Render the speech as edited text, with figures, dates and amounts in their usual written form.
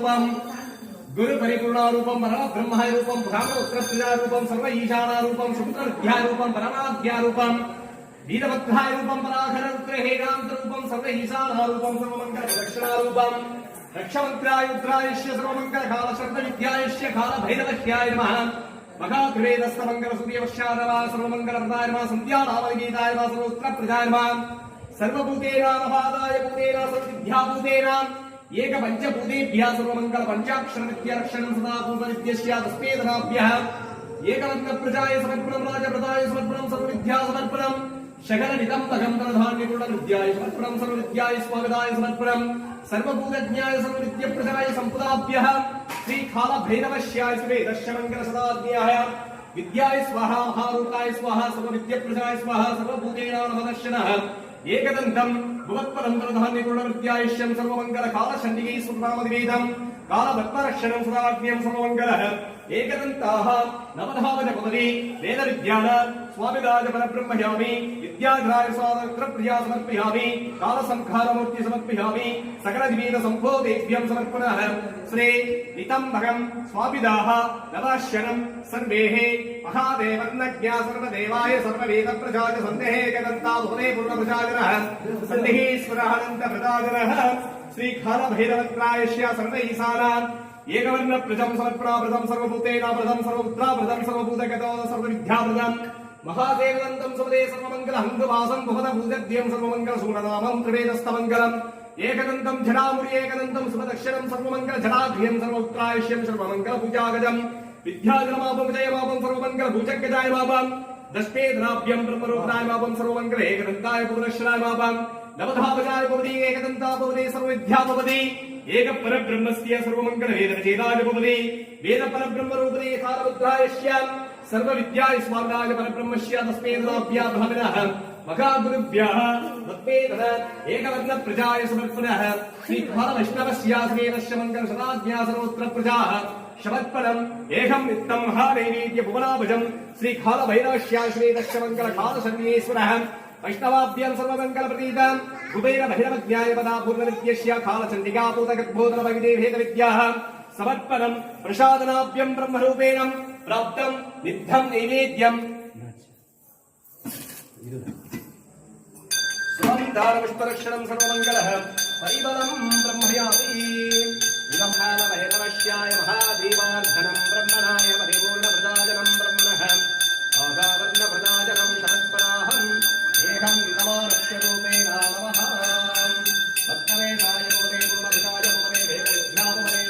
गुरु परिपूर्णारूपम परम ब्रह्माय रूपम ब्राह्मण उत्तरप्रजा रूपम सर्व ईशाना रूपम शुक्र विद्याय रूपम परमाद्या रूपम वीरभद्राय रूपम पराधर रुद्र हेगांत रूपम सर्व ईशाना रूपम सर्वमंगल प्रदक्षिणा रूपम रक्षमंत्रायुद्रायश्य सर्वमंगल काल शब्द विद्यायश्य काल भैरवश्याय नमः मघाद्वेदस्तमंगल सूर्यवश्याय सर्वमंगल प्रदाय नमः संध्यानामगीताय नमः सर्वोत्तरप्रजाय नमः सर्वभूतेनां नमादाय भूतेनां सर्वविद्याभूतेन एक पंचभूतेभ्यः सर्वमंगल पंचाक्षर विद्याक्षरं सदा पूर्वविद्यस्य तस्मेदनाभ्यः एकवर्ण प्रजाय समर्पणं राजप्रदाय समर्पणं सर्वविद्या समर्पणं शकल नितंबकं धनधान्यपूर्ण विद्याय समर्पणं सर्वविद्याय स्वागताय समर्पणं सर्वभूतज्ञाय सर्वविद्यप्रजाय संपदाभ्यः श्री काल भैरवश्याय सुवेदश्यमंगल सदाज्ञाय विद्याय स्वाहा महारूपाय स्वाहा सर्वविद्यप्रजाय स्वाहा सर्वभूतेनां नमः एकदंतं भुवत्पदं प्रधान्यपूर्ण विद्यायश्यं सर्वमंगल काल चंडिकै सुनामदिवेदं काल भक्तरक्षणं सदाज्ञं सर्वमंगलः एकदंताः नवधावज पदवी वेद विद्यान स्वामिदाय परब्रह्मयामि विद्याग्राय स्वादत्र प्रिया समर्पयामि काल संखारमूर्ति समर्पयामि सकल दिवेद संभोदेभ्यं समर्पणः श्री नितंबकं स्वामिदाः नवाश्यनं सर्वेः महादेवन्नज्ञा सर्वदेवाय सर्ववेद प्रजाय सन्देः एकदंता भुवने पूर्ण प्रजाजनः सन्देहीश्वरः अनंत प्रजाजनः श्री काल भैरवत्रायश्य सर्व ईशानान् एकवर्ण प्रजं समर्पणा प्रजं सर्वभूतेना प्रजं सर्वपुत्रा प्रजं सर्वभूतगतो सर्वविद्याप्रजं महादेवदन्तं समदे सर्वमंगल हंगवासं भुवनभूतद्यं सर्वमंगल सूरनामं त्रिवेदस्तमंगलम् एकदन्तं जडामुरि एकदन्तं सुभदक्षरं सर्वमंगल जडाग्र्यं सर्वपुत्रायश्यं सर्वमंगल पूजागजं विद्याजलमापं जयमापं सर्वमंगल भूजगजाय मापं दशपेदनाभ्यं ब्रह्मरूपनाय मापं सर्वमंगल एकदन्ताय पूर्णश्राय मापं नवधावजाय भवति एकदन्ता भवति सर्वविद्या भवति एक परब्रह्मस्य सर्वमंगल वेद चेताय भवति वेद परब्रह्म रूपे कालरुद्रायश्य सर्वविद्याय स्वामिनाय परब्रह्मस्य तस्मेदनाभ्या भाविनः मघागुरुभ्यः तस्मेदन एकवर्ण प्रजाय समर्पणः श्री काल वैष्णवस्य समेतस्य मंगल सदाज्ञा सर्वत्र प्रजाः शमत्परम् एकं नित्यं महादेवीत्य भुवनाभजं श्री काल भैरवस्य श्वेतस्य मंगल काल सर्वेश्वरः वैष्णवाभ्यां सर्वमंगल प्रतीतां कुबेर भैरवज्ञाय पदा पूर्णविद्यस्य काल चंडिका पूतगद्बोधन वैदे भेद विद्याः समर्पणं प्रसादनाभ्यं ब्रह्मरूपेण प्राप्तं नित्यं नैवेद्यं स्वामिदानपुष्परक्षणं सर्वमंगलः परिबलं ब्रह्मयामि इदं काल भैरवस्याय महादेवार्धनम्